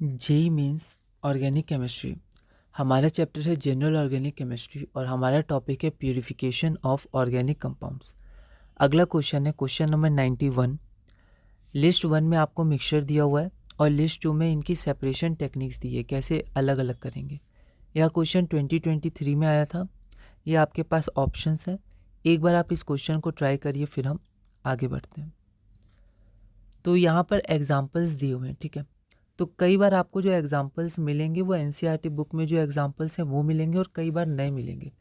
JEE mains organic chemistry. हमारा chapter है general organic chemistry और हमारा टॉपिक है प्यूरिफिकेशन ऑफ ऑर्गेनिक कंपाउंड्स। अगला क्वेश्चन है क्वेश्चन नंबर 91। लिस्ट 1 में आपको मिक्सचर दिया हुआ है और लिस्ट 2 में इनकी सेपरेशन टेक्निक्स दी है, कैसे अलग अलग करेंगे। यह क्वेश्चन 2023 में आया था। ये आपके पास ऑप्शंस हैं, एक बार आप इस क्वेश्चन को ट्राई करिए, फिर हम आगे बढ़ते हैं। तो यहाँ पर एग्जाम्पल्स दिए हुए हैं, ठीक है। तो कई बार आपको जो एग्जाम्पल्स मिलेंगे वो एनसीईआरटी बुक में जो एग्जाम्पल्स हैं वो मिलेंगे और कई बार नहीं मिलेंगे।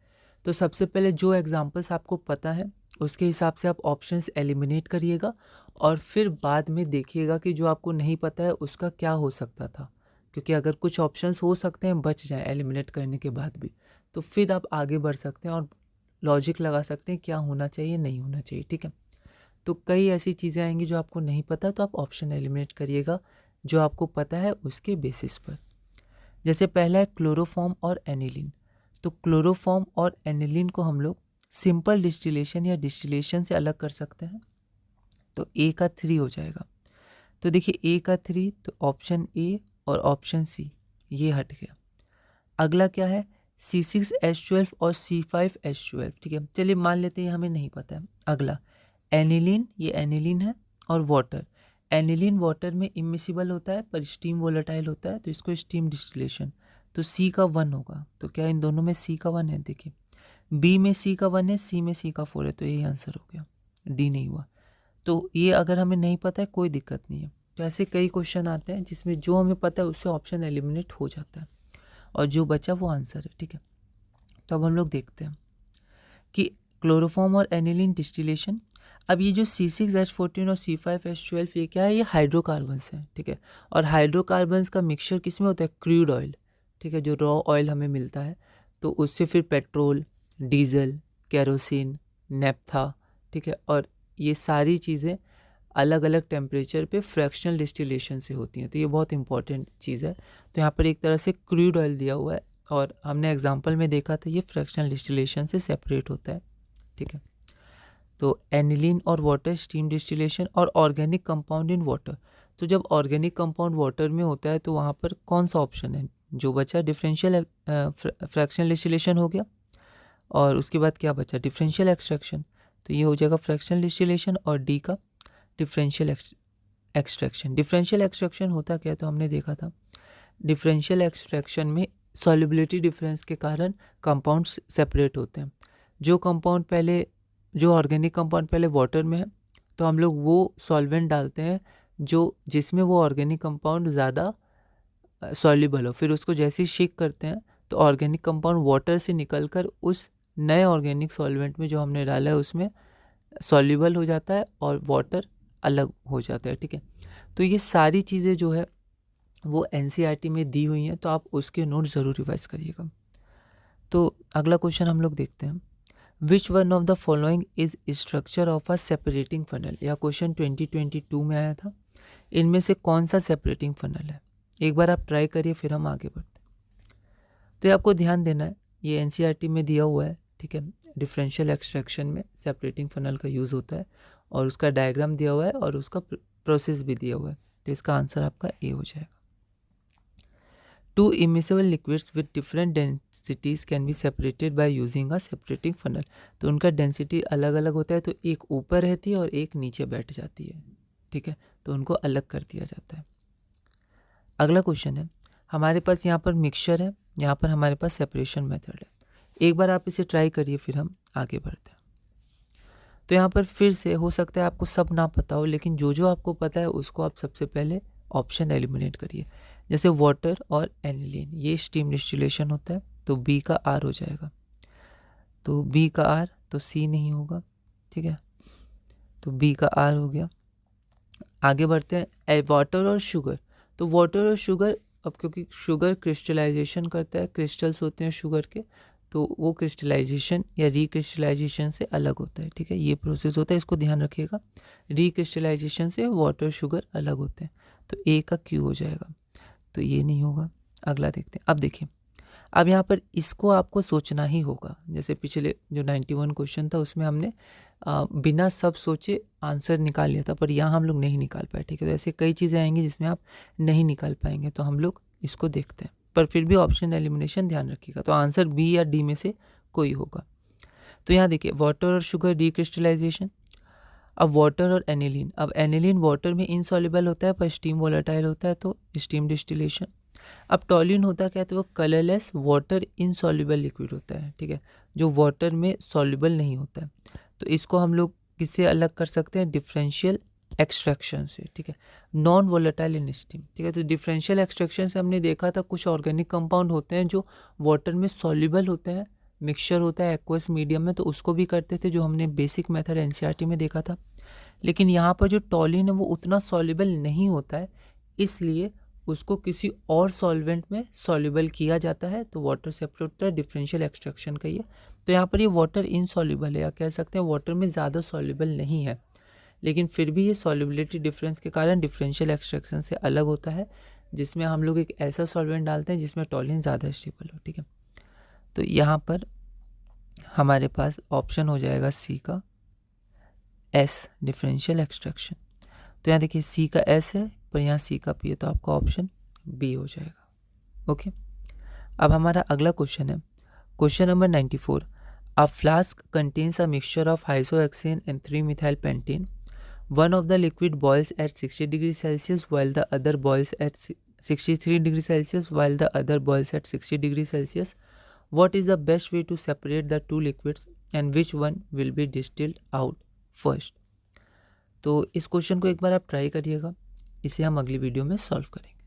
तो सबसे पहले जो एग्जाम्पल्स आपको पता है उसके हिसाब से आप ऑप्शंस एलिमिनेट करिएगा और फिर बाद में देखिएगा कि जो आपको नहीं पता है उसका क्या हो सकता था, क्योंकि अगर कुछ ऑप्शंस हो सकते हैं बच जाएं एलिमिनेट करने के बाद भी, तो फिर आप आगे बढ़ सकते हैं और लॉजिक लगा सकते हैं क्या होना चाहिए नहीं होना चाहिए, ठीक है। तो कई ऐसी चीज़ें आएंगी जो आपको नहीं पता, तो आप ऑप्शन एलिमिनेट करिएगा जो आपको पता है उसके बेसिस पर। जैसे पहला है क्लोरोफॉर्म और एनिलीन। तो क्लोरोफॉर्म और एनिलीन को हम लोग सिंपल डिस्टिलेशन या डिस्टिलेशन से अलग कर सकते हैं। तो ए का 3 हो जाएगा। तो देखिए ए का 3, तो ऑप्शन ए और ऑप्शन सी ये हट गया। अगला क्या है C6H12 और C5H12, ठीक है। चलिए मान लेते हैं हमें नहीं पता है। अगला एनिलीन, ये एनिलीन है और वाटर। एनिलीन वाटर में इमिसिबल होता है पर स्टीम वोलेटाइल होता है, तो इसको स्टीम डिस्टिलेशन। तो सी का 1 होगा। तो क्या इन दोनों में सी का 1 है? देखिए बी में सी का 1 है, सी में सी का 4 है, तो यही आंसर हो गया, डी नहीं हुआ। तो ये अगर हमें नहीं पता है कोई दिक्कत नहीं है। तो ऐसे कई क्वेश्चन आते हैं जिसमें जो हमें पता है उससे ऑप्शन एलिमिनेट हो जाता है और जो बचा वो आंसर है, ठीक है। तो अब हम लोग देखते हैं कि क्लोरोफॉर्म और एनिलीन डिस्टिलेशन। अब ये जो C6H14 और C5H12 ये क्या है? ये हाइड्रोकार्बन्स हैं, ठीक है। और हाइड्रोकार्बन्स का मिक्सचर किस में होता है? क्रूड ऑयल, ठीक है, जो रॉ ऑयल हमें मिलता है। तो उससे फिर पेट्रोल, डीजल, केरोसिन, नेप्था, ठीक है। और ये सारी चीज़ें अलग अलग टेम्परेचर पे फ्रैक्शनल डिस्टिलेशन से होती हैं। तो ये बहुत इंपॉर्टेंट चीज़ है। तो यहाँ पर एक तरह से क्रूड ऑयल दिया हुआ है और हमने एग्जाम्पल में देखा था ये फ्रैक्शनल डिस्टिलेशन से सेपरेट होता है, ठीक है। तो एनिलीन और वाटर स्टीम डिस्टिलेशन और ऑर्गेनिक कंपाउंड इन वाटर। तो जब ऑर्गेनिक कंपाउंड वाटर में होता है तो वहाँ पर कौन सा ऑप्शन है जो बचा? डिफरेंशियल फ्रैक्शनल डिस्टिलेशन हो गया और उसके बाद क्या बचा? Differential extraction. तो ये हो जाएगा फ्रैक्शनल डिस्टिलेशन और डी का डिफरेंशियल एक्सट्रैक्शन। डिफरेंशियल एक्सट्रैक्शन होता क्या है? तो हमने देखा था डिफरेंशियल एक्सट्रैक्शन में सॉल्युबिलिटी डिफरेंस के कारण कंपाउंड्स सेपरेट होते हैं। जो ऑर्गेनिक कंपाउंड पहले वाटर में है तो हम लोग वो सॉल्वेंट डालते हैं जो जिसमें वो ऑर्गेनिक कंपाउंड ज़्यादा सॉल्युबल हो। फिर उसको जैसे ही शेक करते हैं तो ऑर्गेनिक कंपाउंड वाटर से निकलकर उस नए ऑर्गेनिक सॉल्वेंट में जो हमने डाला है उसमें सॉल्युबल हो जाता है और वाटर अलग हो जाता है, ठीक है। तो ये सारी चीज़ें जो है वो एनसीईआरटी में दी हुई हैं, तो आप उसके नोट ज़रूर रिवाइज करिएगा। तो अगला क्वेश्चन हम लोग देखते हैं। Which one of the following is structure of a separating funnel. यह क्वेश्चन 2022 में आया था। इनमें से कौन सा सेपरेटिंग फनल है? एक बार आप ट्राई करिए, फिर हम आगे बढ़ते हैं। तो ये आपको ध्यान देना है, ये एनसीईआरटी में दिया हुआ है, ठीक है। डिफरेंशियल एक्सट्रैक्शन में सेपरेटिंग फनल का यूज़ होता है और उसका डायग्राम दिया हुआ है और उसका प्रोसेस भी दिया हुआ है। तो इसका आंसर आपका ए हो जाएगा। Two immiscible liquids with different densities can be separated by using a separating funnel। तो उनका डेंसिटी अलग अलग होता है, तो एक ऊपर रहती है और एक नीचे बैठ जाती है, ठीक है। तो उनको अलग कर दिया जाता है। अगला क्वेश्चन है, हमारे पास यहाँ पर मिक्सचर है, यहाँ पर हमारे पास सेपरेशन मेथड है। एक बार आप इसे ट्राई करिए, फिर हम आगे बढ़ते हैं। तो यहाँ पर फिर से हो सकता है आपको सब ना पता हो, लेकिन जो जो आपको पता है उसको आप सबसे पहले ऑप्शन एलिमिनेट करिए। जैसे वाटर और एनिलीन, ये स्टीम डिस्टिलेशन होता है, तो बी का आर हो जाएगा। तो बी का आर, तो सी नहीं होगा, ठीक है। तो बी का आर हो गया। आगे बढ़ते हैं वाटर और शुगर। तो वाटर और शुगर, अब क्योंकि शुगर क्रिस्टलाइजेशन करता है, क्रिस्टल्स होते हैं शुगर के, तो वो क्रिस्टलाइजेशन या रिक्रिस्टलाइजेशन से अलग होता है, ठीक है। ये प्रोसेस होता है, इसको ध्यान रखिएगा। रिक्रिस्टलाइजेशन से वाटर शुगर अलग होते हैं। तो ए का क्यू हो जाएगा, तो ये नहीं होगा। अगला देखते हैं। अब देखिए, अब यहाँ पर इसको आपको सोचना ही होगा। जैसे पिछले जो 91 क्वेश्चन था उसमें हमने बिना सब सोचे आंसर निकाल लिया था, पर यहाँ हम लोग नहीं निकाल पाए। ठीक है, तो ऐसे कई चीज़ें आएंगी जिसमें आप नहीं निकाल पाएंगे, तो हम लोग इसको देखते हैं। पर फिर भी ऑप्शन एलिमिनेशन ध्यान रखिएगा, तो आंसर बी या डी में से कोई होगा। तो यहाँ देखिए, वाटर और शुगर डीक्रिस्टलाइजेशन। अब वाटर और एनिलीन, अब एनिलीन वाटर में इनसॉल्युबल होता है पर स्टीम वोलेटाइल होता है, तो स्टीम डिस्टिलेशन। अब टॉलिन होता क्या है, तो वो कलरलेस वाटर इनसॉल्युबल लिक्विड होता है। ठीक है, जो वाटर में सॉल्युबल नहीं होता है, तो इसको हम लोग किससे अलग कर सकते हैं, डिफरेंशियल एक्सट्रैक्शन से। ठीक है, नॉन वोलेटाइल इन स्टीम। ठीक है, तो डिफरेंशियल एक्सट्रैक्शन से हमने देखा था कुछ ऑर्गेनिक कंपाउंड होते हैं जो वाटर में सॉल्युबल होते हैं, मिक्सचर होता है एक्वस मीडियम में, तो उसको भी करते थे, जो हमने बेसिक मेथड एनसीईआरटी में देखा था। लेकिन यहाँ पर जो टॉलिन है वो उतना सॉल्युबल नहीं होता है, इसलिए उसको किसी और सॉल्वेंट में सॉल्युबल किया जाता है, तो वाटर सेपरेट होता है, डिफरेंशियल एक्सट्रैक्शन का ये। तो यहाँ पर ये वाटर इनसॉल्युबल है, या कह सकते हैं वाटर में ज़्यादा सॉल्युबल नहीं है, लेकिन फिर भी ये सॉल्युबिलिटी डिफरेंस के कारण डिफरेंशियल एक्सट्रैक्शन से अलग होता है, जिसमें हम लोग एक ऐसा सॉल्वेंट डालते हैं जिसमें टॉलिन ज़्यादा स्टेबल हो। ठीक है, तो यहाँ पर हमारे पास ऑप्शन हो जाएगा सी का एस, डिफरेंशियल एक्सट्रैक्शन। तो यहाँ देखिए सी का एस है, पर यहाँ सी का पी है, तो आपका ऑप्शन बी हो जाएगा। ओके, अब हमारा अगला क्वेश्चन है question number 94। A flask contains a mixture of isohexane and 3-methyl pentane. One of the liquid boils at 60 degrees Celsius while the other boils at 63 degrees Celsius while the other boils at 60 degrees Celsius. What is the best way to separate the two liquids and which one will be distilled out first? तो इस question को एक बार आप try करिएगा, इसे हम अगली video में सॉल्व करेंगे।